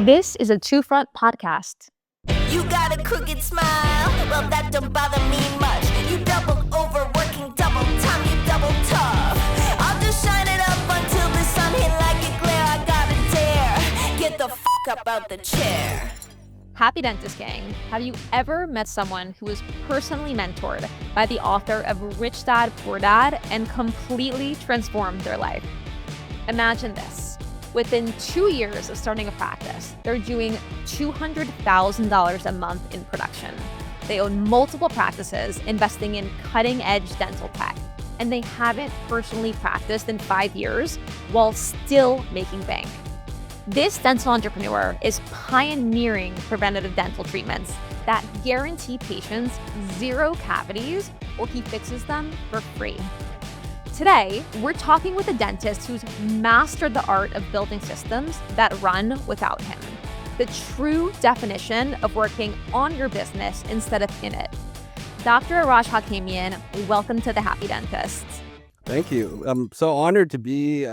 This is a Two Front podcast. You got a crooked smile, well that don't bother me much. You double over working double time, you double tough. I'll just shine it up until the sun hit like a glare. I gotta dare, get the fuck up out the chair. Happy Dentist Gang. Have you ever met someone who was personally mentored by the author of Rich Dad, Poor Dad and completely transformed their life? Imagine this. Within 2 years of starting a practice, they're doing $200,000 a month in production. They own multiple practices, investing in cutting-edge dental tech, and they haven't personally practiced in 5 years while still making bank. This dental entrepreneur is pioneering preventative dental treatments that guarantee patients 0 cavities, or he fixes them for free. Today, we're talking with a dentist who's mastered the art of building systems that run without him. The true definition of working on your business instead of in it. Dr. Arash Hakhamian, welcome to the Happy Dentists. Thank you. I'm so honored to be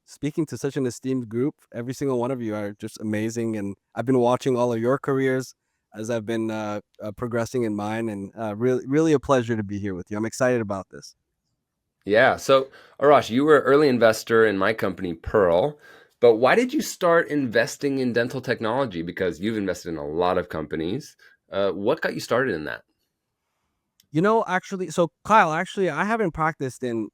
speaking to such an esteemed group. Every single one of you are just amazing, and I've been watching all of your careers as I've been progressing in mine, and really a pleasure to be here with you. I'm excited about this. Yeah. So, Arash, you were an early investor in my company, Pearl, but why did you start investing in dental technology? Because you've invested in a lot of companies. What got you started in that? So Kyle, I haven't practiced in,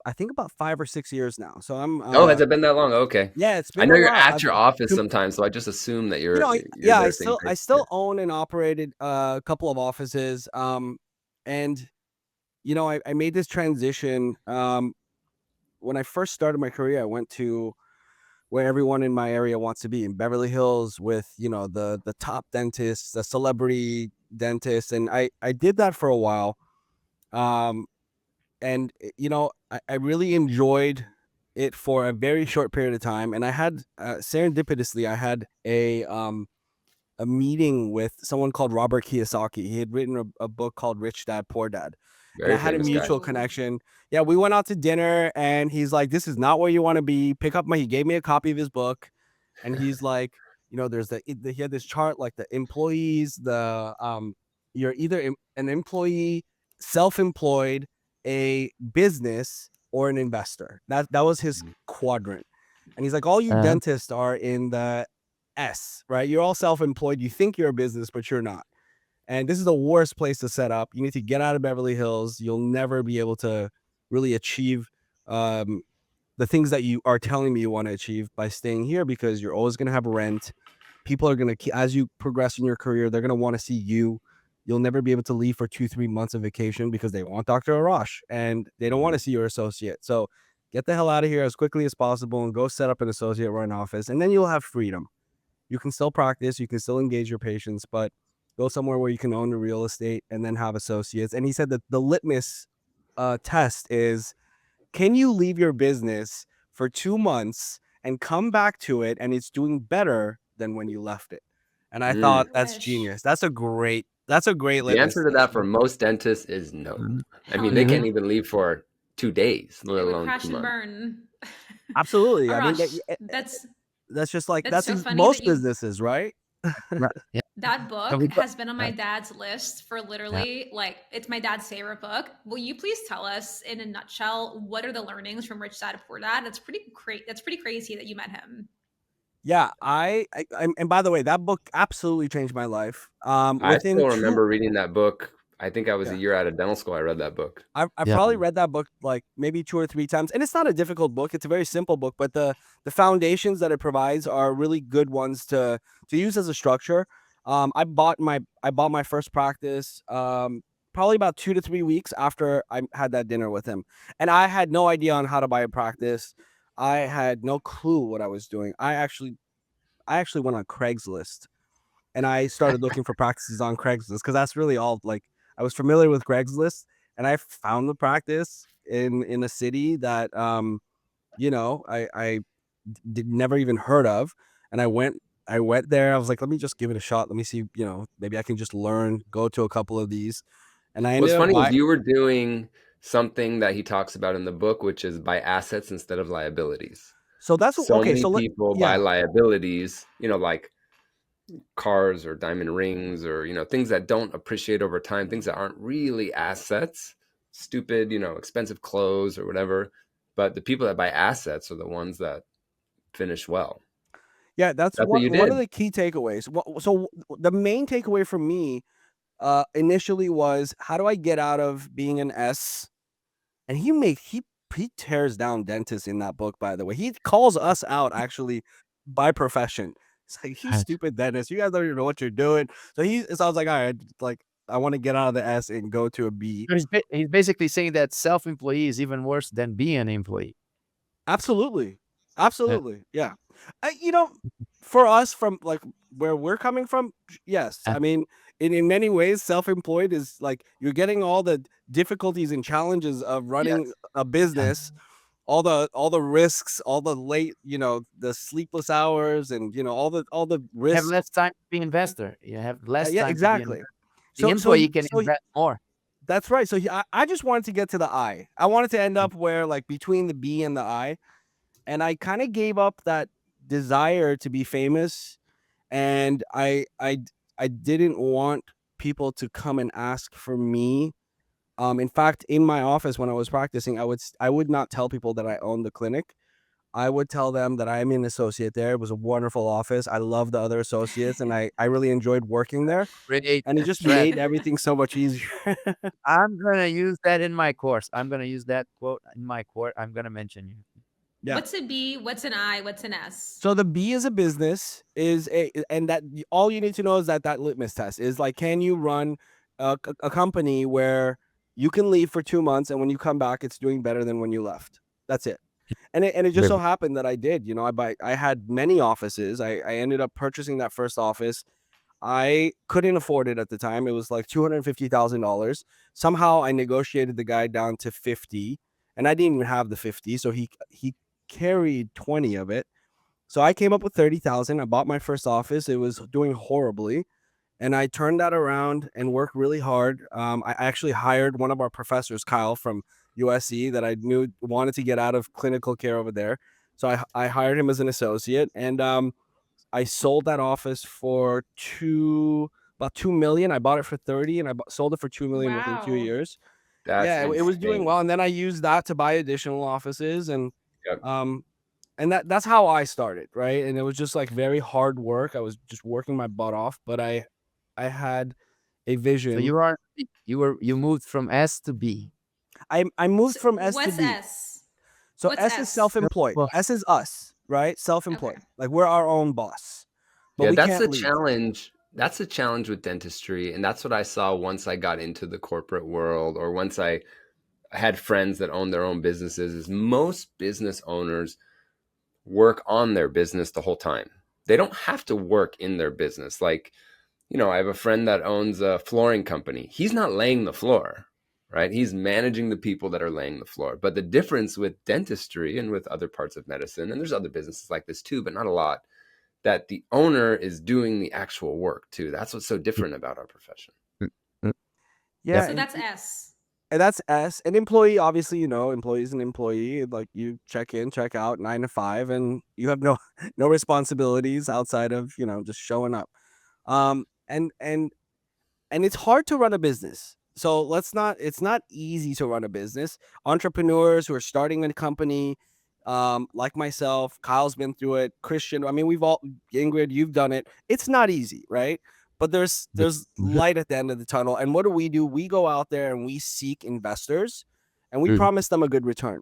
I think, about 5 or 6 years now. So I'm. Has it been that long? Okay. Yeah, it's been. I know a you're while. at your office sometimes, so I just assume that you're. I still own and operated a couple of offices. And I made this transition. When I first started my career, I went to where everyone in my area wants to be, in Beverly Hills, with, the top dentists, the celebrity dentists. And I did that for a while. And I really enjoyed it for a very short period of time. And I had, serendipitously, I had a meeting with someone called Robert Kiyosaki. He had written a book called Rich Dad, Poor Dad. And I had a mutual connection. Yeah, we went out to dinner, and he's like, "This is not where you want to be. He gave me a copy of his book, and he's like, there's he had this chart, like the employees, you're either an employee, self-employed, a business, or an investor. That was his quadrant. And he's like, all you dentists are in the S, right? You're all self-employed. You think you're a business, but you're not. And this is the worst place to set up. You need to get out of Beverly Hills. You'll never be able to really achieve the things that you are telling me you want to achieve by staying here, because you're always going to have rent. People are going to, as you progress in your career, they're going to want to see you. You'll never be able to leave for 2-3 months of vacation because they want Dr. Arash and they don't want to see your associate. So get the hell out of here as quickly as possible and go set up an associate run office, and then you'll have freedom. You can still practice, you can still engage your patients, but go somewhere where you can own the real estate and then have associates. And he said that the litmus test is, can you leave your business for 2 months and come back to it and it's doing better than when you left it? And I thought, that's genius. That's a great litmus. The answer to that for most dentists is no. I mean, they can't even leave for 2 days, let alone crash 2 and months. burn. Absolutely. Arash, I mean, that's just like, that's so funny most that you- businesses, right? Yeah. That book has been on my dad's list for literally it's my dad's favorite book. Will you please tell us in a nutshell, what are the learnings from Rich Dad Poor Dad? That's pretty crazy that you met him. Yeah, and by the way, that book absolutely changed my life. I still remember reading that book. I think I was a year out of dental school. I read that book. I probably read that book like maybe 2 or 3 times, and it's not a difficult book. It's a very simple book, but the foundations that it provides are really good ones to use as a structure. I bought my first practice probably about 2 to 3 weeks after I had that dinner with him, and I had no idea on how to buy a practice. I had no clue what I was doing. I actually went on Craigslist, and I started looking for practices on Craigslist, because that's really all. Like, I was familiar with Craigslist, and I found the practice in a city that I never even heard of, and I went there. I was like, let me just give it a shot. Let me see, maybe I can just learn, go to a couple of these. And I ended What's funny up is you were doing something that he talks about in the book, which is buy assets instead of liabilities. So that's So okay. many So people buy liabilities, like cars or diamond rings or, things that don't appreciate over time, things that aren't really assets, stupid, expensive clothes or whatever. But the people that buy assets are the ones that finish well. that's That's what you one did. of the key takeaways. So the main takeaway for me initially was, how do I get out of being an S? And he tears down dentists in that book, by the way. He calls us out actually by profession. It's like, you Right. stupid dentist, you guys don't even know what you're doing. So I was like, all right, like, I want to get out of the S and go to a B. So he's basically saying that self-employee is even worse than being an employee. Absolutely. Absolutely. Yeah. For us, from like where we're coming from, yes. Uh, I mean, in many ways, self-employed is like you're getting all the difficulties and challenges of running Yes. a business, all the risks, all the late, the sleepless hours, and all the You have risks. less time to be investor. You have less Yeah, time to be an exactly. investor. The So employee can invest more. that's right. So I just wanted to get to the I. I wanted to end up where, like, between the B and the I. And I kind of gave up that desire to be famous, and I didn't want people to come and ask for me. In fact, in my office when I was practicing, I would not tell people that I owned the clinic. I would tell them that I'm an associate there. It was a wonderful office. I love the other associates, and I really enjoyed working there. Create And it a just threat. made everything so much easier. I'm gonna use that in my course. I'm gonna use that quote in my course. I'm gonna mention you. Yeah. What's a B? What's an I? What's an S? So the B is a business, and that all you need to know is that litmus test is like, can you run a company where you can leave for 2 months, and when you come back, it's doing better than when you left. That's it. And it just so happened that I did. I had many offices. I ended up purchasing that first office. I couldn't afford it at the time. It was like $250,000. Somehow I negotiated the guy down to 50, and I didn't even have the 50, so he carried 20 of it. So I came up with 30,000. I bought my first office. It was doing horribly, and I turned that around and worked really hard. I actually hired one of our professors, Kyle from USC, that I knew wanted to get out of clinical care over there. So I hired him as an associate, and I sold that office for about 2 million. I bought it for 30, and I sold it for 2 million within 2 Wow. years. That's Yeah, it was doing insane. well, and then I used that to buy additional offices, and Yep. and that's how I started, right? And it was just like very hard work. I was just working my butt off, but I had a So vision. you moved from S to B. I moved So from S to what's B. S? So What's S is S? self-employed. Well, S is us, right? Self-employed. Okay. Like, we're our own boss, but Yeah, we that's can't the leave. challenge. That's the challenge with dentistry. And that's what I saw once I got into the corporate world, or once I had friends that owned their own businesses, is most business owners work on their business the whole time. They don't have to work in their business. Like, I have a friend that owns a flooring company. He's not laying the floor, right? He's managing the people that are laying the floor. But the difference with dentistry and with other parts of medicine, and there's other businesses like this too, but not a lot, that the owner is doing the actual work too. That's what's so different about our profession. Yeah, So that's S. and that's S. An employee, obviously, employee is an employee. Like, you check in, check out 9 to 5, and you have no no responsibilities outside of, just showing up. And it's hard to run a business. So it's not easy to run a business. Entrepreneurs who are starting a company, like myself, Kyle's been through it, Christian, I mean, Ingrid, you've done it. It's not easy, right? But there's light at the end of the tunnel. And what do? We go out there and we seek investors, and we promise them a good return.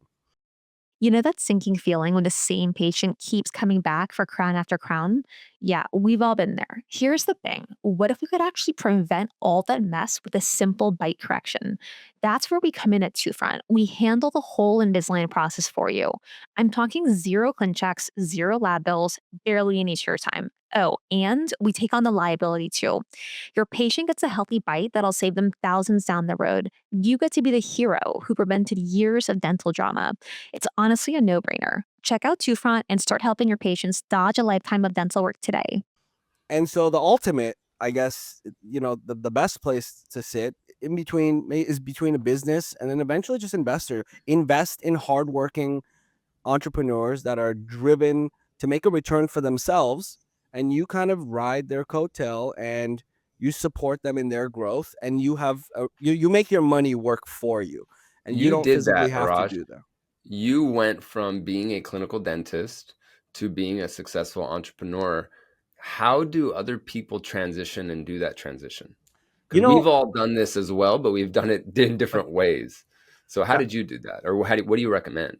You know that sinking feeling when the same patient keeps coming back for crown after crown? Yeah, we've all been there. Here's the thing. What if we could actually prevent all that mess with a simple bite correction? That's where we come in at Two Front. We handle the whole Invisalign process for you. I'm talking zero ClinChecks, zero lab bills, barely any chair time. Oh, and we take on the liability too. Your patient gets a healthy bite that'll save them thousands down the road. You get to be the hero who prevented years of dental drama. It's honestly a no-brainer. Check out Two Front and start helping your patients dodge a lifetime of dental work today. And so the ultimate, I guess, the best place to sit in between is between a business and then eventually just invest in hardworking entrepreneurs that are driven to make a return for themselves, and you kind of ride their coattail and you support them in their growth, and you make your money work for you, and you You don't did physically that, have to Arash. do that. You went from being a clinical dentist to being a successful entrepreneur. How do other people transition and do that transition? You Because we've know, all done this as well, but we've done it in different ways. So how Ki- did you do that? Or what do you recommend?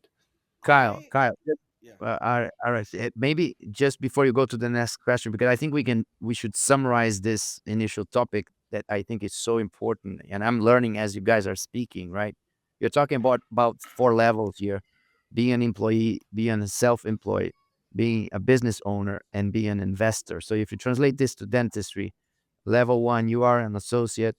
Kyle, I Kyle, yeah. all right. Maybe just before you go to the next question, because I think we should summarize this initial topic that I think is so important, and I'm learning as you guys are speaking. Right, you're talking about 4 levels here: being an employee, being a self-employed, being a business owner, and being an investor. So if you translate this to dentistry, level 1, you are an associate.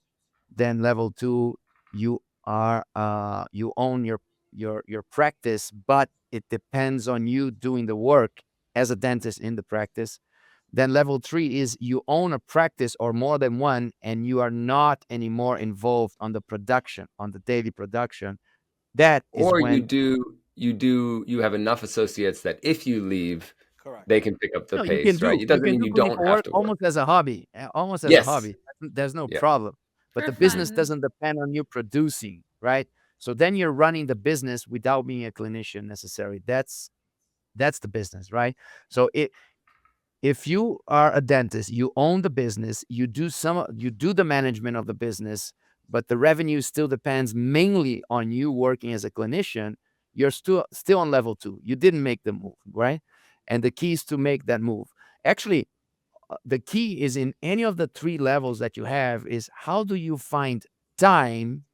Then level 2, you own your practice, but it depends on you doing the work as a dentist in the practice. Then level 3 is you own a practice or more than one, and you are not anymore involved on the production, on the daily production. That is Or when you have enough associates that if you leave, Correct. they can pick up the no, pace, right? It you doesn't can mean do you don't clinical have work to work. almost as a hobby, almost as a Yes. hobby. There's no Yeah. problem. But For the business fun. doesn't depend on you producing, right? So then you're running the business without being a clinician necessarily. That's the business, right? So if you are a dentist, you own the business, you do the management of the business, but the revenue still depends mainly on you working as a clinician, you're still on level 2. You didn't make the move, right? And the key is to make that move. Actually, the key is in any of the 3 levels that you have is how do you find time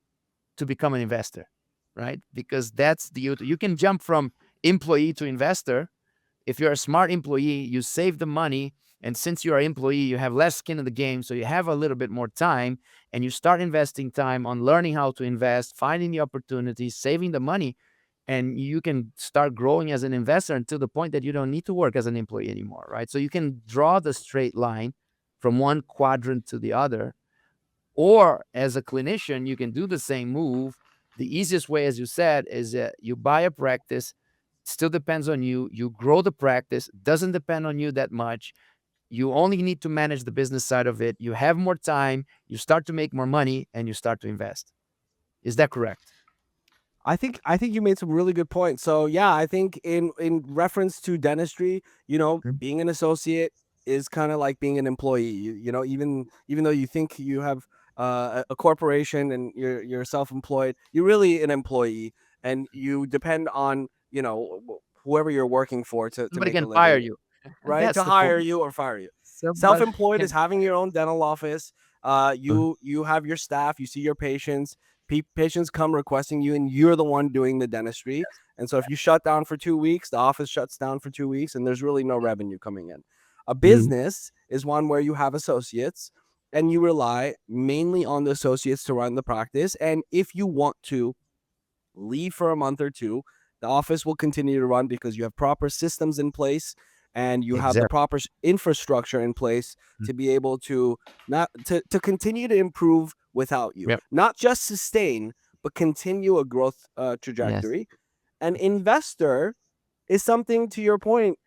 to become an investor, right? Because that's you can jump from employee to investor. If you're a smart employee, you save the money. And since you're an employee, you have less skin in the game. So you have a little bit more time and you start investing time on learning how to invest, finding the opportunities, saving the money. And you can start growing as an investor until the point that you don't need to work as an employee anymore, right? So you can draw the straight line from one quadrant to the other. Or as a clinician, you can do the same move. The easiest way, as you said, is that you buy a practice. Still depends on you. You grow the practice. Doesn't depend on you that much. You only need to manage the business side of it. You have more time. You start to make more money, and you start to invest. Is that correct? I think you made some really good points. So yeah, I think in reference to dentistry, Mm. being an associate is kind of like being an employee. Even though you think you have a corporation and you're self-employed, you're really an employee, and you depend on whoever you're working for to Somebody make a can fire living, you. right? That's To the hire point. you or fire you. Somebody Self-employed is can. having your own dental office. Uh, You have your staff, you see your patients. Patients come requesting you, and you're the one doing the dentistry. And so if you shut down for 2 weeks, the office shuts down for 2 weeks, and there's really no revenue coming in. A Mhm. business is one where you have associates, and you rely mainly on the associates to run the practice. And if you want to leave for a month or two, the office will continue to run because you have proper systems in place, and you have the Exactly. proper infrastructure in place Mm. to be able to not to continue to improve without you, Yep. not just sustain, but continue a growth Yes. trajectory. An investor is something, to your point,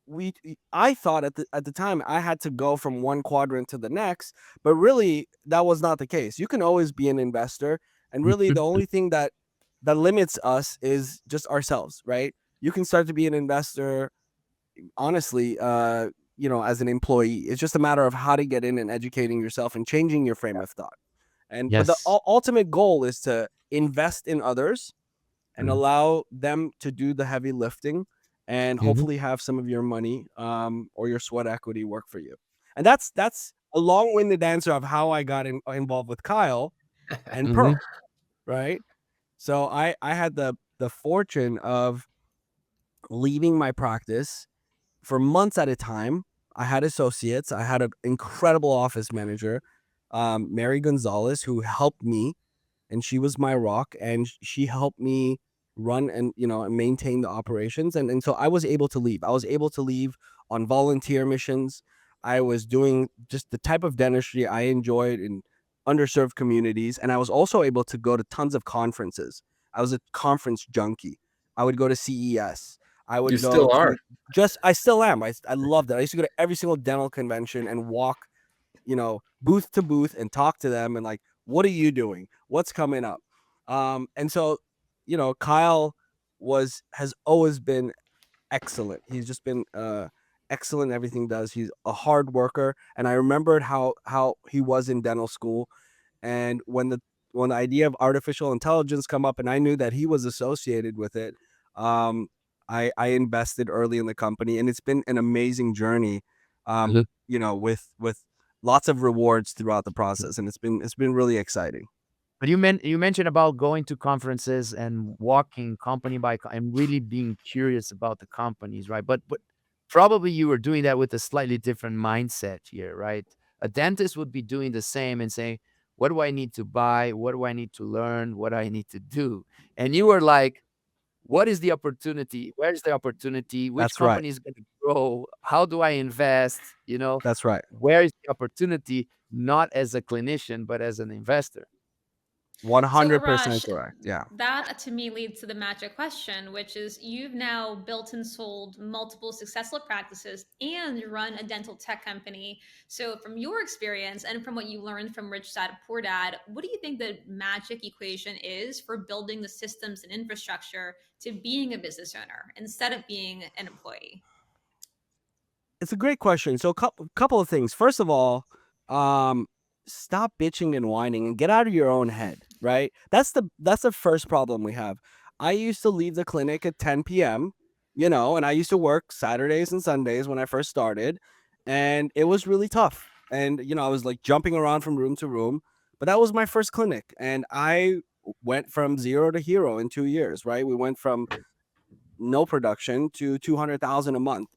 we I thought at the time I had to go from one quadrant to the next, but really that was not the case. You can always be an investor, and really the only thing that limits us is just ourselves, right? You can start to be an investor, honestly, as an employee. It's just a matter of how to get in and educating yourself and changing your frame of thought. And but the Yes. ultimate goal is to invest in others and Mhm. allow them to do the heavy lifting, and Mhm. hopefully have some of your money or your sweat equity work for you. And that's a long-winded answer of how I got involved with Kyle and Mhm. Pearl, right? So I had the fortune of leaving my practice for months at a time. I had associates. I had an incredible office manager, Mary Gonzalez, who helped me, and she was my rock, and she helped me run and and maintain the operations. And so I was able to leave. I was able to leave on volunteer missions. I was doing just the type of dentistry I enjoyed in underserved communities, and I was also able to go to tons of conferences. I was a conference junkie. I would go to CES. I would You go still are. I still am. I loved it. I used to go to every single dental convention and walk, booth to booth and talk to them and like, what are you doing? What's coming up? And so, Kyle has always been excellent. He's just been excellent in everything he does. He's a hard worker, and I remembered how he was in dental school, and when the idea of artificial intelligence come up, and I knew that he was associated with it, um, I invested early in the company, and it's been an amazing journey, Mhm. with lots of rewards throughout the process, and it's been really exciting. But you mentioned about going to conferences and walking company by and really being curious about the companies, right? But probably you were doing that with a slightly different mindset here, right? A dentist would be doing the same and saying, "What do I need to buy? What do I need to learn? What do I need to do?" And you were like, "What is the opportunity? Where's the opportunity? Which That's right. company is going to grow? How do I invest? That's right. Where is the opportunity?" Not as a clinician, but as an investor. 100% Arash, correct. Yeah. that to me leads to the magic question, which is you've now built and sold multiple successful practices and run a dental tech company. So, from your experience and from what you learned from Rich Dad Poor Dad, what do you think the magic equation is for building the systems and infrastructure to being a business owner instead of being an employee? It's a great question. So, couple of things. First of all, um, stop bitching and whining and get out of your own head. Right. That's the first problem we have. I used to leave the clinic at 10 p.m. And I used to work Saturdays and Sundays when I first started, and it was really tough. And I was like jumping around from room to room. But that was my first clinic, and I went from zero to hero in 2 years. Right. We went from no production to 200,000 a month.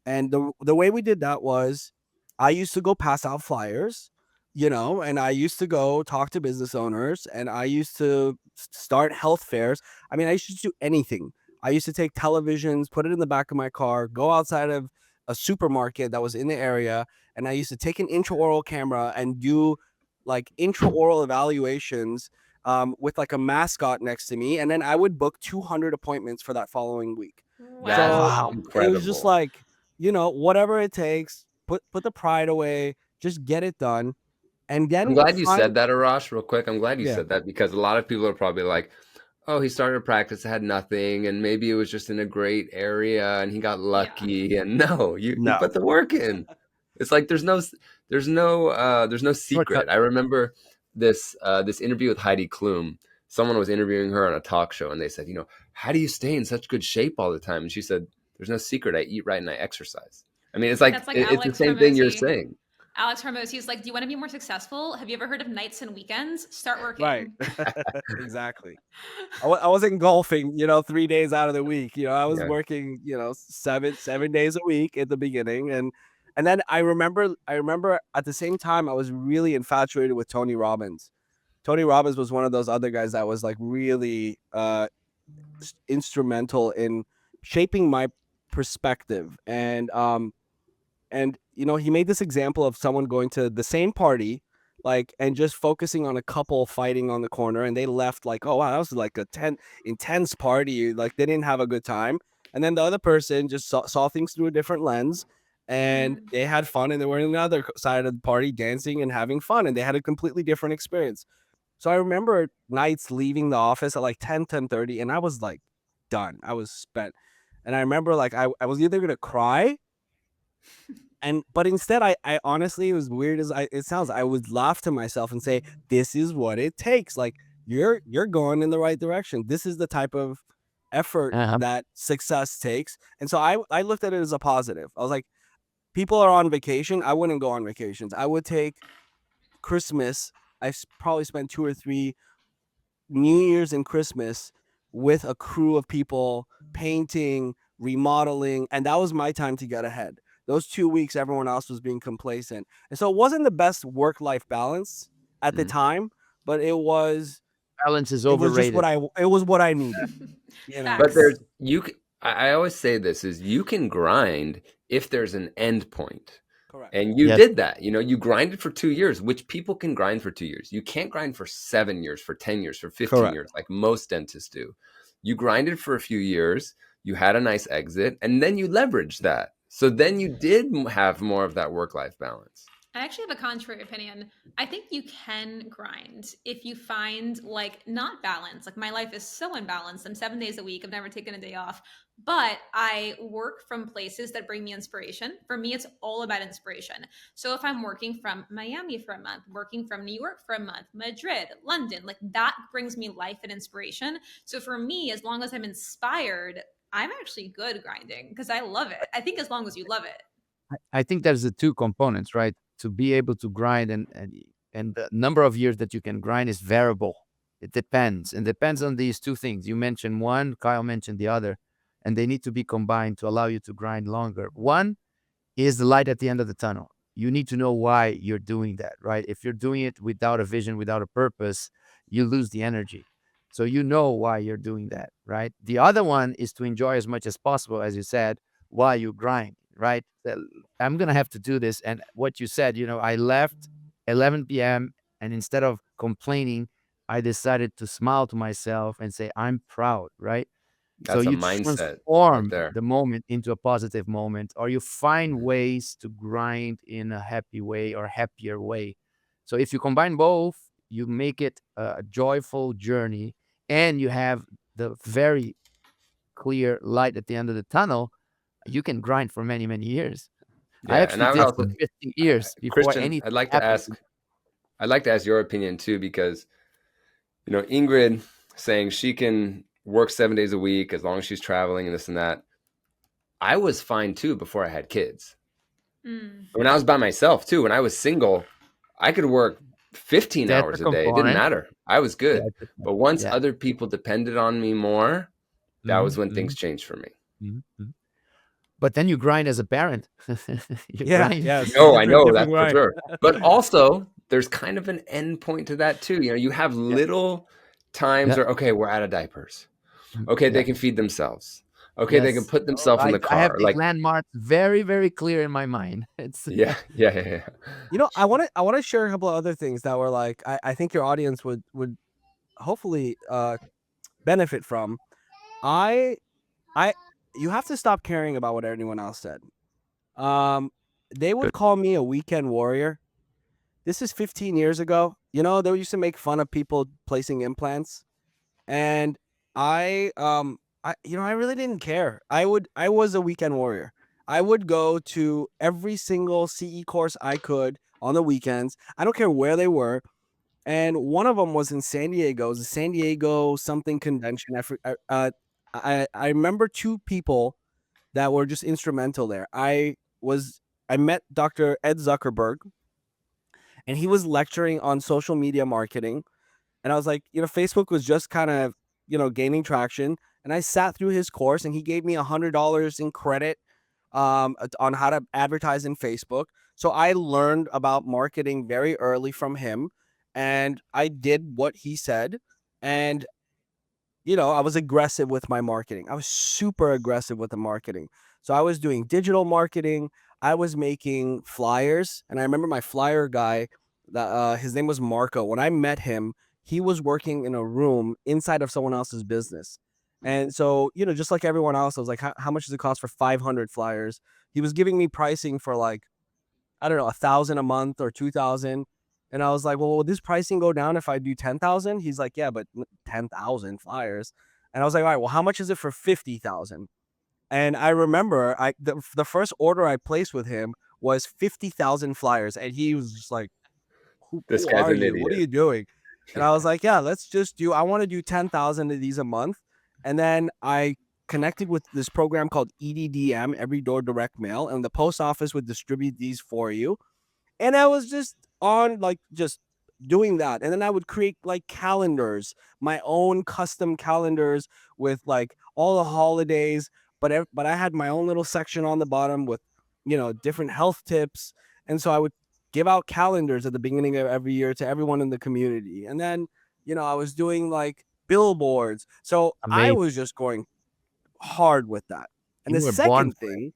And the way we did that was I used to go pass out flyers, and I used to go talk to business owners, and I used to start health fairs. I mean, I used to do anything. I used to take televisions, put it in the back of my car, go outside of a supermarket that was in the area, and I used to take an intraoral camera and do like intraoral evaluations, with like a mascot next to me, and then I would book 200 appointments for that following week. That's So Wow. it was just incredible. like, whatever it takes, put the pride away, just get it done, and I'm then glad you find. said that, Arash, real quick. I'm glad you Yeah, said that because a lot of people are probably like, oh, he started a practice, had nothing, and maybe it was just in a great area and he got Yeah. lucky. And no, you no, put the work in. It's like there's no Shortcut. secret. I remember this interview with Heidi Klum. Someone was interviewing her on a talk show, and they said, how do you stay in such good shape all the time? And she said, there's no secret. I eat right and I exercise. I mean, it's like That's like it's the Alex same thing you're Hormozy. saying. Alex Hormozy is like, do you want to be more successful? Have you ever heard of nights and weekends? Start right, working. exactly. I wasn't golfing, 3 days out of the week. I was Yeah. working, 7 days a week at the beginning, and then I remember at the same time I was really infatuated with Tony Robbins. Tony Robbins was one of those other guys that was like really instrumental in shaping my perspective, and he made this example of someone going to the same party, like, and just focusing on a couple fighting on the corner, and they left like, oh wow, that was like a intense party, like they didn't have a good time. And then the other person just saw things through a different lens, and Mm. they had fun, and they were on the other side of the party dancing and having fun, and they had a completely different experience. So I remember nights leaving the office at like 10:30, and I was like done. I was spent. And I remember like I was either gonna cry, but instead I honestly, as weird as it sounds, I would laugh to myself and say, this is what it takes. Like you're going in the right direction. This is the type of effort Uh-huh. that success takes. And so I looked at it as a positive. I was like, people are on vacation. I wouldn't go on vacations. I would take Christmas. Probably spent 2 or 3 New Year's and Christmas with a crew of people painting, remodeling, and that was my time to get ahead. Those 2 weeks, everyone else was being complacent, and so it wasn't the best work-life balance at the Mhm. time, but it was Balance is just overrated. what I needed. But Facts. there's I always say this is you can grind if there's an end point. Correct. And you Yes. did that. You grinded for 2 years, which people can grind for 2 years. You can't grind for 7 years, for 10 years, for 15 Correct. years, like most dentists do. You grinded for a few years. you had a nice exit, and then you leveraged that. So then you did have more of that work-life balance. I actually have a contrary opinion. I think you can grind if you find like not balance. Like my life is so unbalanced. I'm 7 days a week. I've never taken a day off, but I work from places that bring me inspiration. For me, it's all about inspiration. So if I'm working from Miami for a month, working from New York for a month, Madrid, London, like that brings me life and inspiration. So for me, as long as I'm inspired, I'm actually good grinding because I love it. I think as long as you love it. I think there's the two components, right? To be able to grind and the number of years that you can grind is variable. It depends. And depends on these two things. You mentioned one, Kyle mentioned the other, and they need to be combined to allow you to grind longer. One is the light at the end of the tunnel. You need to know why you're doing that, right? If you're doing it without a vision, without a purpose, you lose the energy. So you know why you're doing that, right? The other one is to enjoy as much as possible, as you said, while you grind, right? I'm going to have to do this. And what you said, I left 11 p.m. and instead of complaining, I decided to smile to myself and say, I'm proud, right? So That's a you mindset right transform there. the moment into a positive moment, or you find ways to grind in a happy way or happier way. So if you combine both, you make it a joyful journey and you have the very clear light at the end of the tunnel. You can grind for many, many years. I Yeah, and actually I would did for also, 15 years before Christian, anything happened. I'd like to ask your opinion too, because Ingrid saying she can work 7 days a week as long as she's traveling and this and that. I was fine too before I had kids. When I was by myself too, when I was single, I could work 15 That's hours a a day. It didn't component. matter. I was good. But once Yeah. other people depended on me more, that was when things changed for me. Mhm. But then you grind as a parent. You Yeah, grind. yes. No, I know Different that for grind. sure. But also, there's kind of an end point to that too. You have little times Yeah. where, okay, we're out of diapers. Okay, Yeah. they can feed themselves. Okay, they can Yes. put themselves in the I have car. these Like, landmarks very, very clear in my mind. It's yeah. I want to share a couple of other things that were like I think your audience would hopefully benefit from. I I You have to stop caring about what anyone else said. They would call me a weekend warrior. This is 15 years ago. They used to make fun of people placing implants, and I really didn't care. I was a weekend warrior. I would go to every single CE course I could on the weekends. I don't care where they were. And one of them was in San Diego. It was a San Diego something convention. I remember two people that were just instrumental there. I met Dr. Ed Zuckerberg, and he was lecturing on social media marketing. And I was like, Facebook was just kind of, gaining traction. And I sat through his course, and he gave me $100 in credit on how to advertise in Facebook. So I learned about marketing very early from him, and I did what he said. And I was aggressive with my marketing. I was super aggressive with the marketing. So I was doing digital marketing. I was making flyers, and I remember my flyer guy, that his name was Marco. When I met him, he was working in a room inside of someone else's business. And so, just like everyone else, I was like, how much does it cost for 500 flyers? He was giving me pricing for like, I don't know, 1,000 a month or 2,000. And I was like, well, will this pricing go down if I do 10,000? He's like, yeah, but 10,000 flyers. And I was like, all right, well, how much is it for 50,000? And I remember the first order I placed with him was 50,000 flyers. And he was just like, This who guy's are an you? What are idiot. you doing? And I was like, yeah, I want to do 10,000 of these a month. And then I connected with this program called EDDM, Every Door Direct Mail, and the post office would distribute these for you. And I was just on just doing that. And then I would create like calendars, my own custom calendars with like all the holidays. But I had my own little section on the bottom with, different health tips. And so I would give out calendars at the beginning of every year to everyone in the community. And then, I was doing like billboards. So I Amazing. was just going hard with that. And You the were born second thing,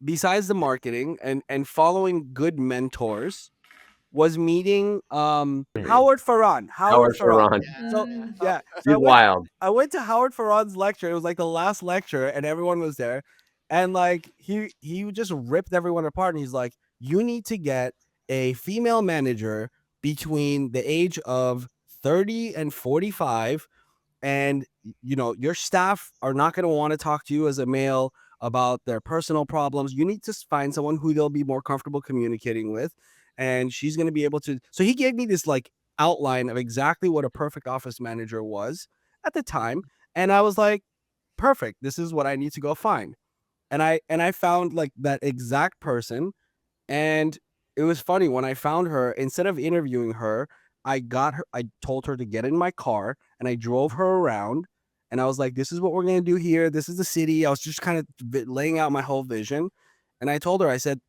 besides the marketing and following good mentors, was meeting Howard Farran. Howard Farran. So Yeah. so He's wild. I went to Howard Farran's lecture. It was like the last lecture, and everyone was there. And like he just ripped everyone apart. And he's like, you need to get a female manager between the age of 30 and 45. And you know, your staff are not going to want to talk to you as a male about their personal problems. You need to find someone who they'll be more comfortable communicating with. And she's going to be able to. So he gave me this like outline of exactly what a perfect office manager was at the time. And I was like, perfect. This is what I need to go find. And I found like that exact person. And it was funny when I found her, instead of interviewing her, I told her to get in my car and I drove her around. And I was like, this is what we're going to do here. This is the city. I was just kind of laying out my whole vision. And I told her, I said,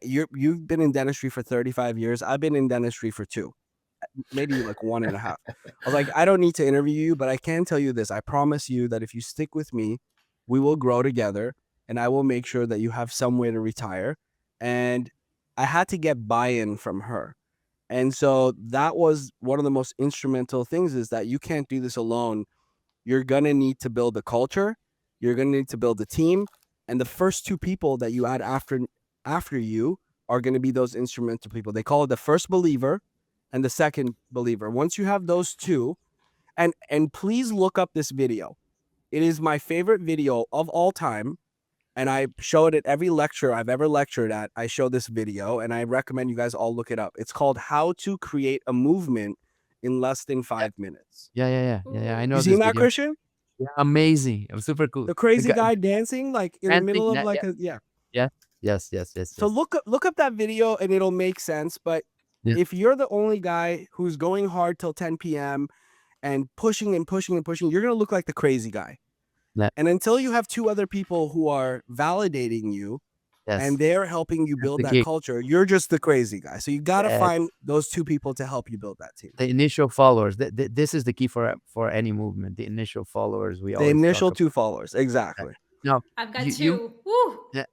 you've been in dentistry for 35 years. I've been in dentistry for 2, maybe like 1.5. I was like, I don't need to interview you, but I can tell you this. I promise you that if you stick with me, we will grow together and I will make sure that you have some way to retire. And I had to get buy-in from her. And so that was one of the most instrumental things, is that you can't do this alone. You're going to need to build a culture. You're going to need to build a team. And the first 2 people that you add after you are going to be those instrumental people. They call it the first believer and the second believer. Once you have those 2, and please look up this video. It is my favorite video of all time. And I show it at every lecture I've ever lectured at. I show this video, and I recommend you guys all look it up. It's called How to Create a Movement in Less Than 5 Minutes. Yeah. I know. You seen that, Christian? Yeah, amazing. It was super cool. The crazy guy dancing like in the middle of like Yes. So look up that video and it'll make sense. But if you're the only guy who's going hard till 10 p.m. and pushing, you're gonna look like the crazy guy. And until you have 2 other people who are validating you and they're helping you build that culture, you're just the crazy guy. So you got to find those 2 people to help you build that team. The initial followers. This is the key for any movement. The initial followers. The initial 2 followers. Exactly. No, I've got 2. Woo! Yeah.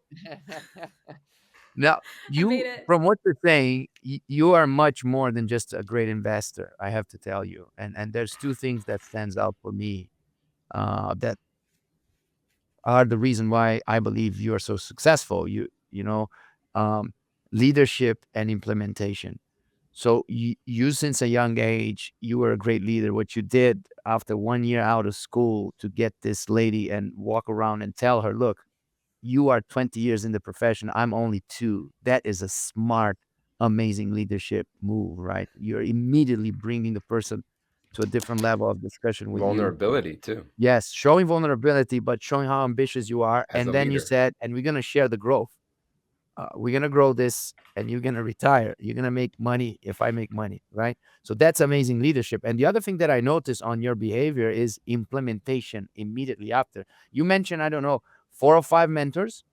Now, from what you're saying, you are much more than just a great investor, I have to tell you. And there's 2 things that stands out for me that are the reason why I believe you are so successful. Leadership and implementation. So you since a young age, you were a great leader. What you did after 1 year out of school to get this lady and walk around and tell her, look, you are 20 years in the profession. I'm only 2. That is a smart, amazing leadership move, right? You're immediately bringing the person to a different level of discussion with vulnerability too. Yes, showing vulnerability, but showing how ambitious you are. And then you said, and we're going to share the growth. We're going to grow this and you're going to retire. You're going to make money if I make money, right? So that's amazing leadership. And the other thing that I noticed on your behavior is implementation immediately after. You mentioned, 4 or 5 mentors.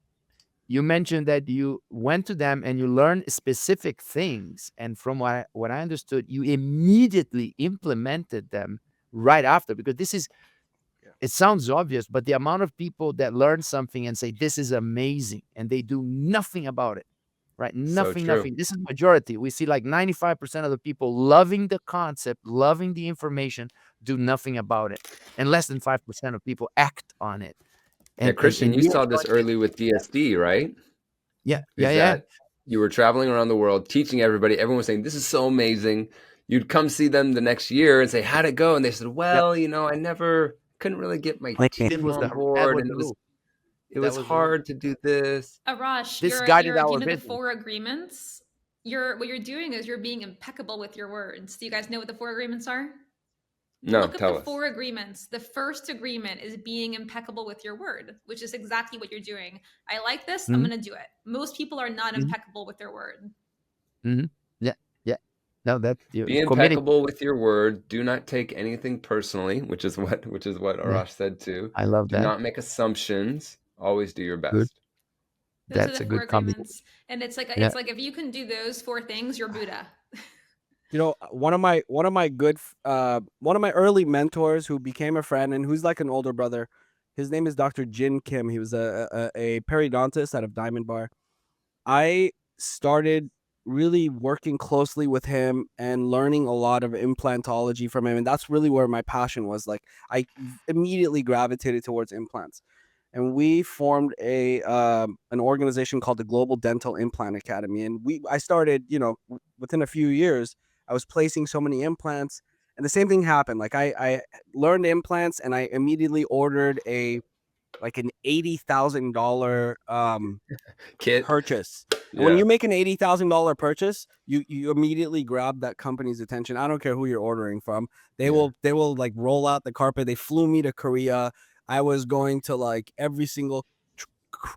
You mentioned that you went to them and you learned specific things. And from what I understood, you immediately implemented them right after, because it sounds obvious, but the amount of people that learn something and say, this is amazing, and they do nothing about it, right? Nothing. This is majority. We see like 95% of the people loving the concept, loving the information, do nothing about it. And less than 5% of people act on it. And Christian, you saw this early with DSD, right? Yeah. You were traveling around the world, teaching everybody. Everyone was saying, this is so amazing. You'd come see them the next year and say, how'd it go? And they said, well, I couldn't really get my team on board. And it was hard to do this. Arash, this you're guided our the business. 4 agreements. What you're doing is you're being impeccable with your words. Do you guys know what the 4 agreements are? No, Look tell up the us. 4 agreements. The first agreement is being impeccable with your word, which is exactly what you're doing. I like this. I'm going to do it. Most people are not impeccable with their word. Yeah. No, be impeccable with your word. Do not take anything personally, which is what Arash said too. I love that. Do not make assumptions. Always do your best. Good. Those That's are the a 4 good comment. agreements. And it's like if you can do those 4 things, you're Buddha. One of my early mentors who became a friend and who's like an older brother, his name is Dr. Jin Kim. He was a periodontist out of Diamond Bar. I started really working closely with him and learning a lot of implantology from him. And that's really where my passion was. Like, I immediately gravitated towards implants. And we formed an organization called the Global Dental Implant Academy. And I started, within a few years, I was placing so many implants. And the same thing happened. Like, I learned implants, and I immediately ordered an $80,000 Kit. purchase. And Yeah. when you make an $80,000 purchase, you immediately grab that company's attention. I don't care who you're ordering from. They will like roll out the carpet. They flew me to Korea. I was going to like every single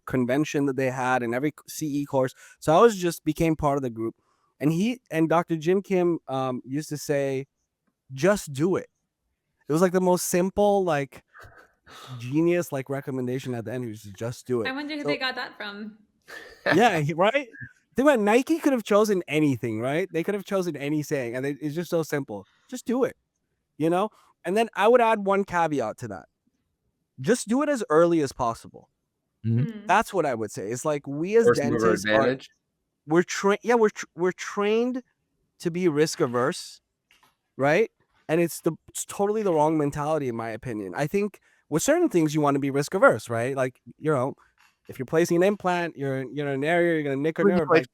convention that they had and every CE course. So I just became part of the group. And Dr. Jim Kim used to say, just do it. It was like the most simple, like genius, like recommendation at the end. He was just do it. I wonder who they got that from. Yeah, right? Think about Nike could have chosen anything, right? They could have chosen any saying, and it's just so simple. Just do it, And then I would add one caveat to that. Just do it as early as possible. That's what I would say. It's like we as First mover dentists advantage. we're trained to be risk averse, right? And it's totally the wrong mentality, in my opinion. I think with certain things you want to be risk averse, right? Like, if you're placing an implant, you're in an area, you're gonna nick a nerve. Like,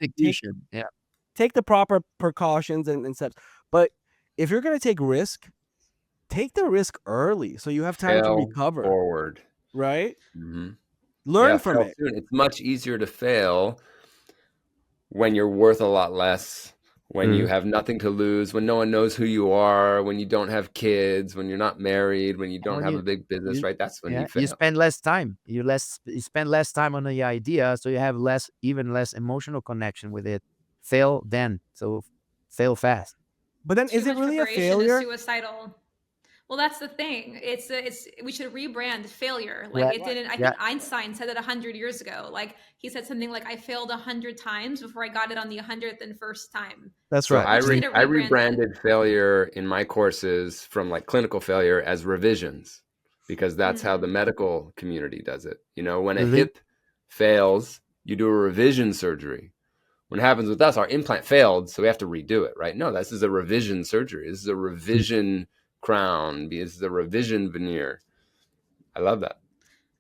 take the proper precautions and steps. But if you're gonna take risk, take the risk early so you have time to recover. Forward. Right? Mm-hmm. Learn from it. Soon. It's much easier to fail when you're worth a lot less, when you have nothing to lose, when no one knows who you are, when you don't have kids, when you're not married, when you don't have a big business, right? That's when you fail. You spend less time. You spend less time on the idea, so you have even less emotional connection with it. Fail then, so fail fast. But then, is it really a failure? Suicidal. Well, that's the thing. We should rebrand failure. Like it didn't. I think Einstein said it 100 years ago. Like he said something like, "I failed 100 times before I got it on the 100th and first time." That's right. I rebranded failure in my courses from like clinical failure as revisions, because that's how the medical community does it. When a hip fails, you do a revision surgery. When it happens with us, our implant failed, so we have to redo it, right? No, this is a revision surgery. This is a revision crown. This is a revision veneer. I love that.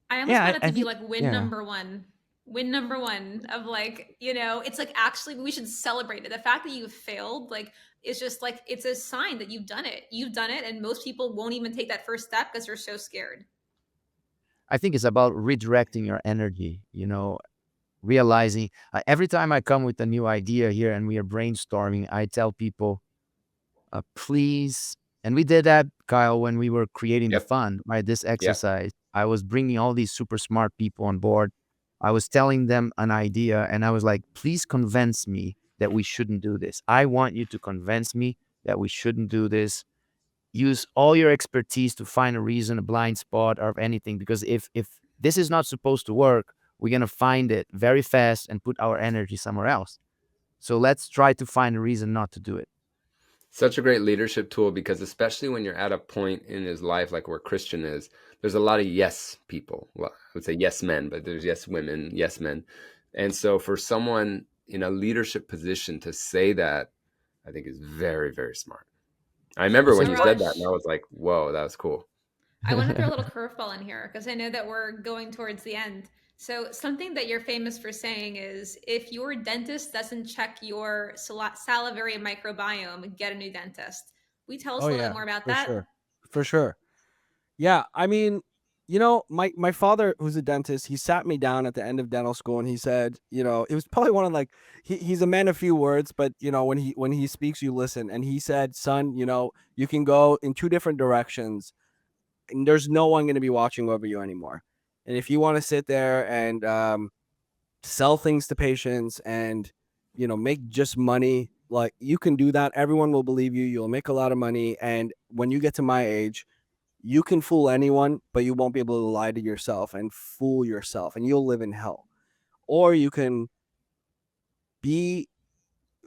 I almost want it to be like win number one. Win number one of like, it's like, actually we should celebrate it. The fact that you failed, like, it's just like, it's a sign that you've done it. You've done it. And most people won't even take that first step because they're so scared. I think it's about redirecting your energy, realizing every time I come with a new idea here and we are brainstorming, I tell people, please. And we did that, Kyle, when we were creating the fund, right? This exercise, I was bringing all these super smart people on board. I was telling them an idea and I was like, please convince me that we shouldn't do this. I want you to convince me that we shouldn't do this. Use all your expertise to find a reason, a blind spot, or anything. Because if this is not supposed to work, we're going to find it very fast and put our energy somewhere else. So let's try to find a reason not to do it. Such a great leadership tool, because especially when you're at a point in his life like where Christian is, there's a lot of yes people. Well, I would say yes men, but there's yes women, yes men. And so for someone in a leadership position to say that, I think is very, very smart. I remember when you said that and I was like, whoa, that was cool. I want to throw a little curveball in here because I know that we're going towards the end. So something that you're famous for saying is, if your dentist doesn't check your salivary microbiome, get a new dentist. Will you tell us a little bit more about that? For sure. Yeah, I mean, my father, who's a dentist, he sat me down at the end of dental school and he said, it was probably one of he's a man of few words, but when he speaks, you listen. And he said, son, you can go in two different directions and there's no one going to be watching over you anymore. And if you want to sit there and sell things to patients and, make just money, like, you can do that. Everyone will believe you. You'll make a lot of money. And when you get to my age, you can fool anyone, but you won't be able to lie to yourself and fool yourself, and you'll live in hell. Or you can be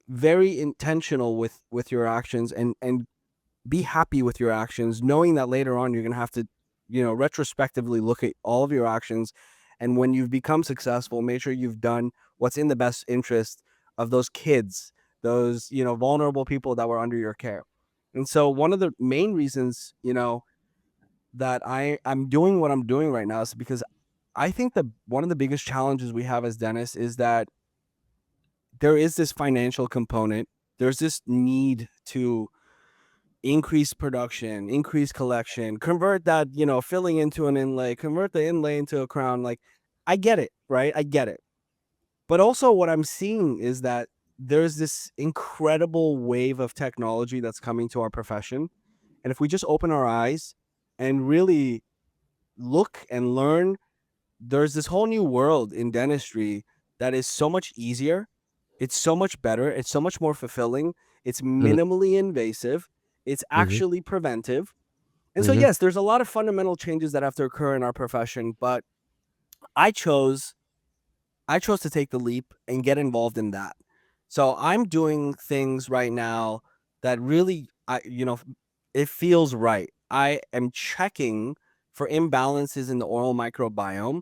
very intentional with your actions and be happy with your actions, knowing that later on you're going to have to, retrospectively look at all of your actions. And when you've become successful, make sure you've done what's in the best interest of those kids those, vulnerable people that were under your care. And so one of the main reasons, that I'm doing what I'm doing right now is because I think that one of the biggest challenges we have as dentists is that there is this financial component. There's this need to increase production, increase collection, convert that, filling into an inlay, convert the inlay into a crown. Like, I get it, right? I get it. But also what I'm seeing is that there's this incredible wave of technology that's coming to our profession. And if we just open our eyes and really look and learn, there's this whole new world in dentistry that is so much easier. It's so much better. It's so much more fulfilling. It's minimally invasive. It's actually preventive. And so, yes, there's a lot of fundamental changes that have to occur in our profession, but I chose to take the leap and get involved in that. So I'm doing things right now that really, it feels right. I am checking for imbalances in the oral microbiome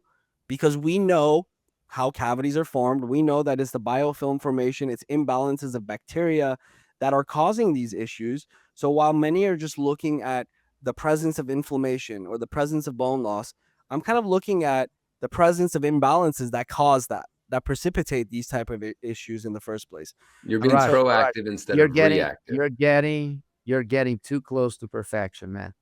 because we know how cavities are formed. We know that it's the biofilm formation, it's imbalances of bacteria that are causing these issues. So while many are just looking at the presence of inflammation or the presence of bone loss, I'm kind of looking at the presence of imbalances that cause that precipitate these type of issues in the first place. You're being Arash, proactive instead of reactive. you're getting too close to perfection, man.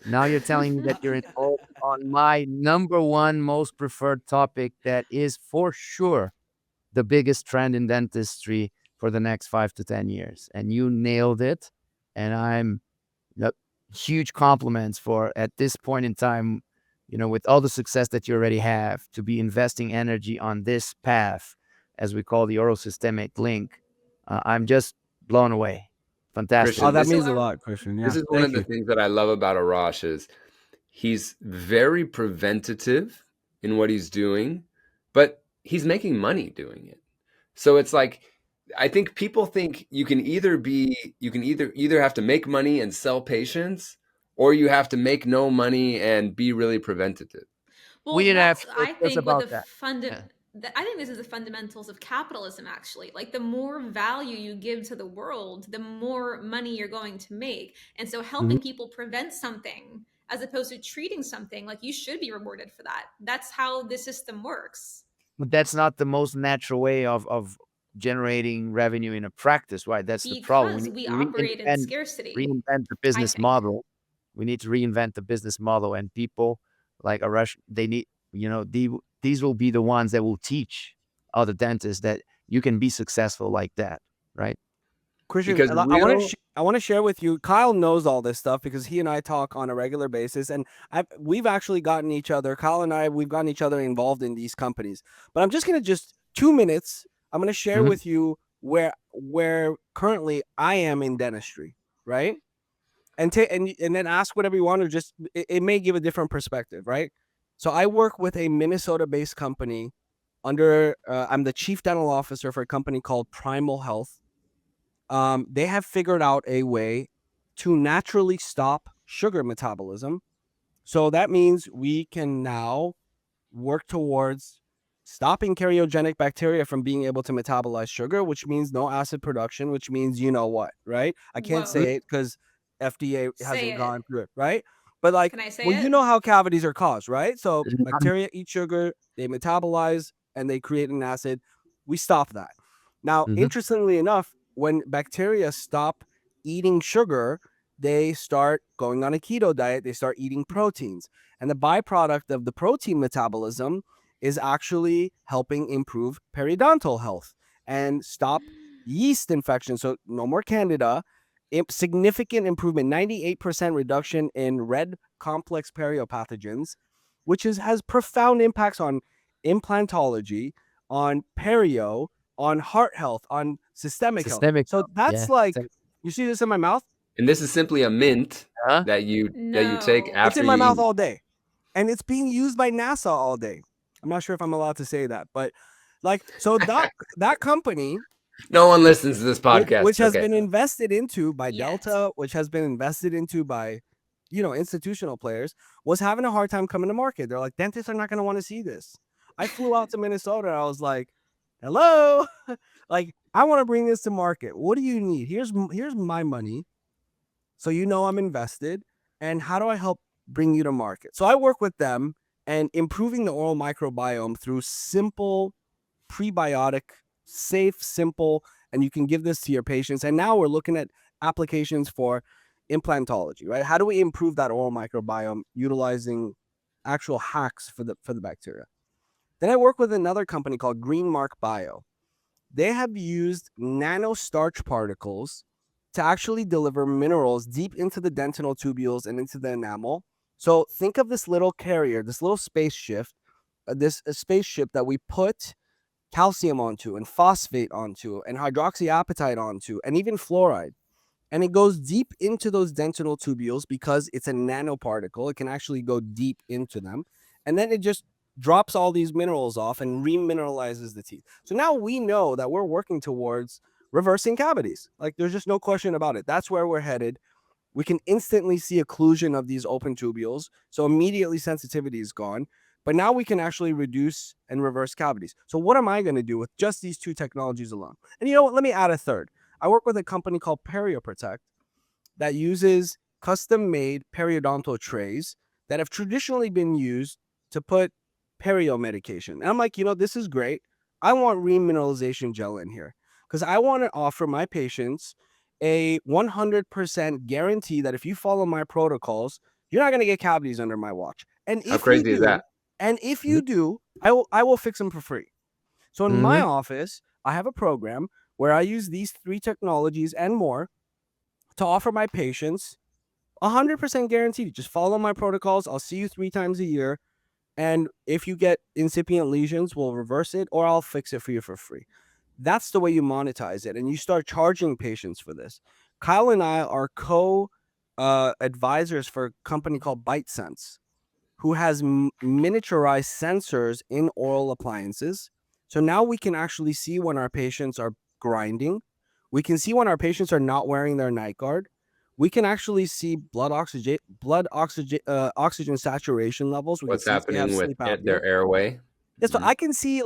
Now you're telling me that you're involved on my number one most preferred topic that is for sure the biggest trend in dentistry for the next 5 to 10 years. And you nailed it. And I'm huge compliments for at this point in time, with all the success that you already have, to be investing energy on this path, as we call the orosystemic link. I'm just blown away. Fantastic. Christian, That this means is- a lot, Christian. Yeah, This is one of the things that I love about Arash is he's very preventative in what he's doing, but he's making money doing it. So it's like, I think people think you can either have to make money and sell patients, or you have to make no money and be really preventative. Well, We didn't have that's, to I discuss think, what about the that. I think this is the fundamentals of capitalism, actually. Like, the more value you give to the world, the more money you're going to make. And so helping people prevent something as opposed to treating something, like, you should be rewarded for that. That's how the system works. But that's not the most natural way of generating revenue in a practice, right? That's the problem. Because we operate in scarcity, Reinvent the I business think. model. We need to reinvent the business model, and people like Arash, they need, these will be the ones that will teach other dentists that you can be successful like that, right? Christian, Because I want to share with you. Kyle knows all this stuff because he and I talk on a regular basis, and we've actually gotten each other. Kyle and I, we've gotten each other involved in these companies. But I'm just gonna 2 minutes. I'm gonna share with you where currently I am in dentistry, right? And then ask whatever you want, or just it may give a different perspective, right? So I work with a Minnesota-based company. I'm the chief dental officer for a company called Primal Health. They have figured out a way to naturally stop sugar metabolism. So that means we can now work towards stopping karyogenic bacteria from being able to metabolize sugar, which means no acid production, which means you know what, right? I can't Whoa. say it because FDA Say hasn't it. gone through it, right? But like, Can I say well, it? you know how cavities are caused, right? So bacteria eat sugar, they metabolize, and they create an acid. We stop that. Now, interestingly enough, when bacteria stop eating sugar, they start going on a keto diet. They start eating proteins. And the byproduct of the protein metabolism is actually helping improve periodontal health and stop yeast infection. So no more candida. Significant improvement, 98% reduction in red complex periopathogens, which has profound impacts on implantology, on perio, on heart health, on systemic health. So that's you see this in my mouth? And this is simply a mint that you take No. after It's in my you mouth eat. all day. And it's being used by NASA all day. I'm not sure if I'm allowed to say that, but so that company, No one listens to this podcast. which has Okay. been invested into by Yet. Delta, which has been invested into by, institutional players, was having a hard time coming to market. They're like, dentists are not going to want to see this. I flew out to Minnesota. And I was like, hello. Like, I want to bring this to market. What do you need? Here's my money. So I'm invested. And how do I help bring you to market? So I work with them and improving the oral microbiome through simple prebiotic, safe, simple, and you can give this to your patients. And now we're looking at applications for implantology, right? How do we improve that oral microbiome utilizing actual hacks for the bacteria? Then I work with another company called Greenmark Bio. They have used nano starch particles to actually deliver minerals deep into the dentinal tubules and into the enamel. So think of this little carrier, this little spaceship, a spaceship that we put calcium onto and phosphate onto and hydroxyapatite onto and even fluoride. And it goes deep into those dentinal tubules because it's a nanoparticle. It can actually go deep into them. And then it just drops all these minerals off and remineralizes the teeth. So now we know that we're working towards reversing cavities. Like there's just no question about it. That's where we're headed. We can instantly see occlusion of these open tubules. So immediately sensitivity is gone. But now we can actually reduce and reverse cavities. So what am I going to do with just these two technologies alone? And you know what? Let me add a third. I work with a company called PerioProtect that uses custom-made periodontal trays that have traditionally been used to put perio medication. And I'm like, this is great. I want remineralization gel in here because I want to offer my patients a 100% guarantee that if you follow my protocols, you're not going to get cavities under my watch. And How if you crazy is do, that? and if you do, I will fix them for free. So in my Mhm. office, I have a program where I use these three technologies and more to offer my patients 100% guaranteed. Just follow my protocols. I'll see you 3 times a year. And if you get incipient lesions, we'll reverse it or I'll fix it for you for free. That's the way you monetize it. And you start charging patients for this. Kyle and I are advisors for a company called BiteSense, who has miniaturized sensors in oral appliances. So now we can actually see when our patients are grinding. We can see when our patients are not wearing their night guard. We can actually see oxygen saturation levels. We can What's see if they have happening with sleep apnea. their airway? Yeah, so I can see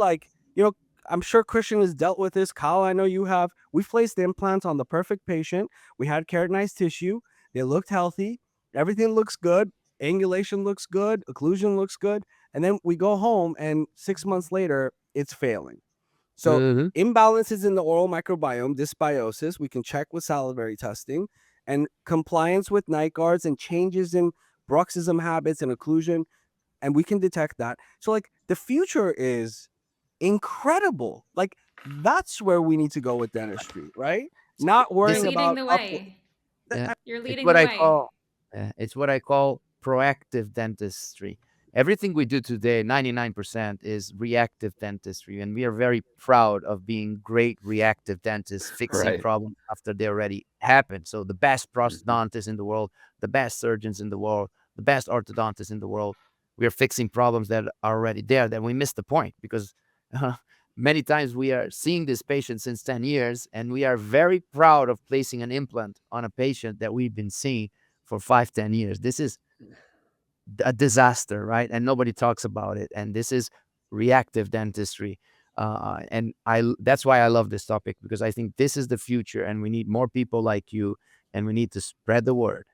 I'm sure Christian has dealt with this. Kyle, I know you have. We placed the implants on the perfect patient. We had keratinized tissue. They looked healthy. Everything looks good. Angulation looks good. Occlusion looks good. And then we go home and 6 months later, it's failing. So Mhm. imbalances in the oral microbiome, dysbiosis, we can check with salivary testing, and compliance with night guards and changes in bruxism habits and occlusion, and we can detect that. So the future is incredible. That's where we need to go with dentistry, right? Not You're This worrying is leading about the up. way. yeah, You're it's leading what the I way. call it's what I call proactive dentistry. Everything we do today, 99% is reactive dentistry, and we are very proud of being great reactive dentists, fixing Right. problems after they already happened. So the best prosthodontists in the world, the best surgeons in the world, the best orthodontists in the world, we are fixing problems that are already there. That we missed the point because many times we are seeing this patient since 10 years, and we are very proud of placing an implant on a patient that we've been seeing for 5, 10 years. This is a disaster, right? And nobody talks about it. And this is reactive dentistry. And that's why I love this topic, because I think this is the future, and we need more people like you, and we need to spread the word.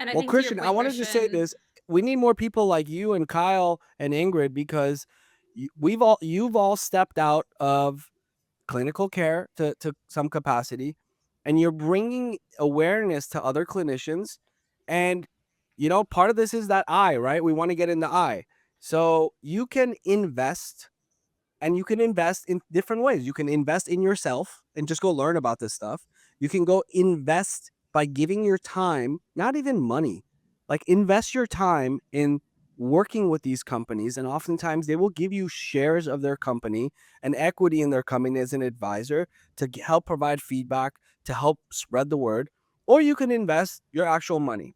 And I Well, think to your Christian, I point, wanted to say Christian, this. We need more people like you and Kyle and Ingrid because you've all stepped out of clinical care to some capacity, and you're bringing awareness to other clinicians. And part of this is that eye, right? We want to get in the eye. So you can invest, and you can invest in different ways. You can invest in yourself and just go learn about this stuff. You can go invest by giving your time, not even money. Invest your time in working with these companies, and oftentimes they will give you shares of their company and equity in their company as an advisor to help provide feedback, to help spread the word. Or you can invest your actual money,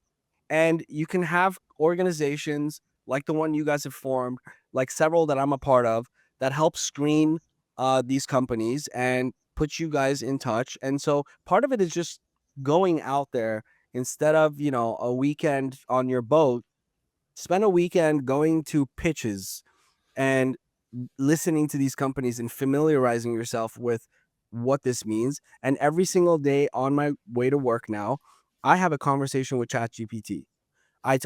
and you can have organizations like the one you guys have formed, like several that I'm a part of, that help screen these companies and put you guys in touch. And so part of it is just going out there instead of, a weekend on your boat. Spend a weekend going to pitches and listening to these companies and familiarizing yourself with what this means. And every single day on my way to work now, I have a conversation with ChatGPT.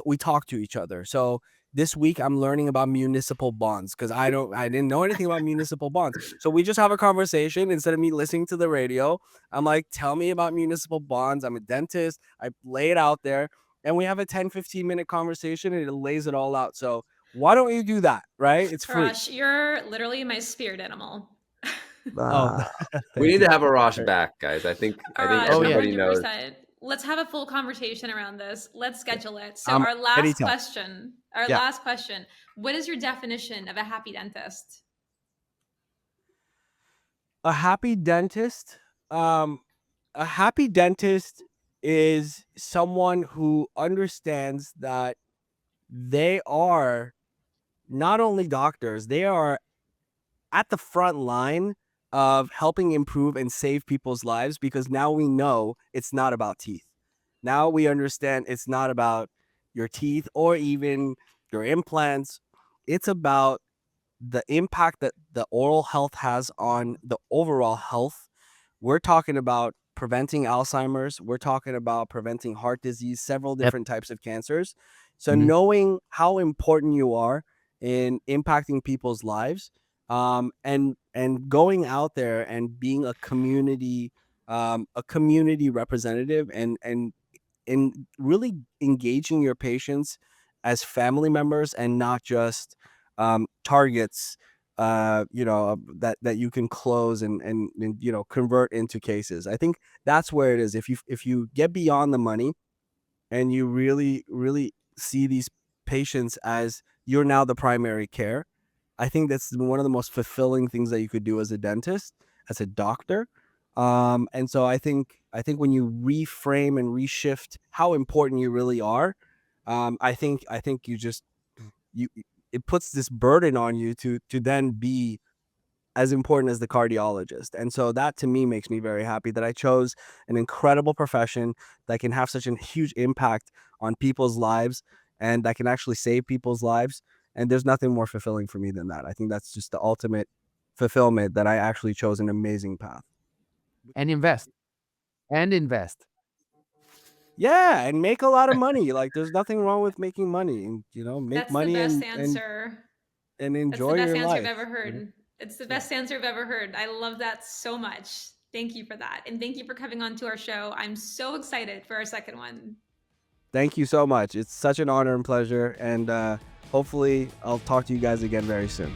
We talk to each other. So this week I'm learning about municipal bonds because I didn't know anything about municipal bonds. So we just have a conversation instead of me listening to the radio. I'm like, tell me about municipal bonds. I'm a dentist. I lay it out there and we have a 10-15 minute conversation and it lays it all out. So why don't you do that? Right? It's free. Arash, you're literally my spirit animal. Oh, We need you. to have Arash back, guys. I think Arash, everybody knows. 100%. Let's have a full conversation around this. Let's schedule it. So Um, our last anytime. question, Yeah. last question. What is your definition of a happy dentist? A happy dentist. A happy dentist is someone who understands that they are not only doctors, they are at the front line of helping improve and save people's lives, because now we know it's not about teeth. Now we understand it's not about your teeth or even your implants. It's about the impact that the oral health has on the overall health. We're talking about preventing Alzheimer's. We're talking about preventing heart disease, several Yep. different types of cancers. So Mhm. knowing how important you are in impacting people's lives, and going out there and being a community representative, and in really engaging your patients as family members and not just targets, that you can close and convert into cases. I think that's where it is. If you get beyond the money and you really really see these patients as you're now the primary care, I think that's one of the most fulfilling things that you could do as a dentist, as a doctor. And so I think when you reframe and reshift how important you really are, I think you it puts this burden on you to then be as important as the cardiologist. And so that to me makes me very happy that I chose an incredible profession that can have such a huge impact on people's lives and that can actually save people's lives. And there's nothing more fulfilling for me than that. I think that's just the ultimate fulfillment, that I actually chose an amazing path. And invest. And invest. Yeah, and make a lot of money. Like there's nothing wrong with making money. And, make That's the money best and answer. That's the enjoy best your answer I've life. ever heard. It's the best answer I've ever heard. I love that so much. Thank you for that. And thank you for coming on to our show. I'm so excited for our second one. Thank you so much. It's such an honor and pleasure. And hopefully I'll talk to you guys again very soon.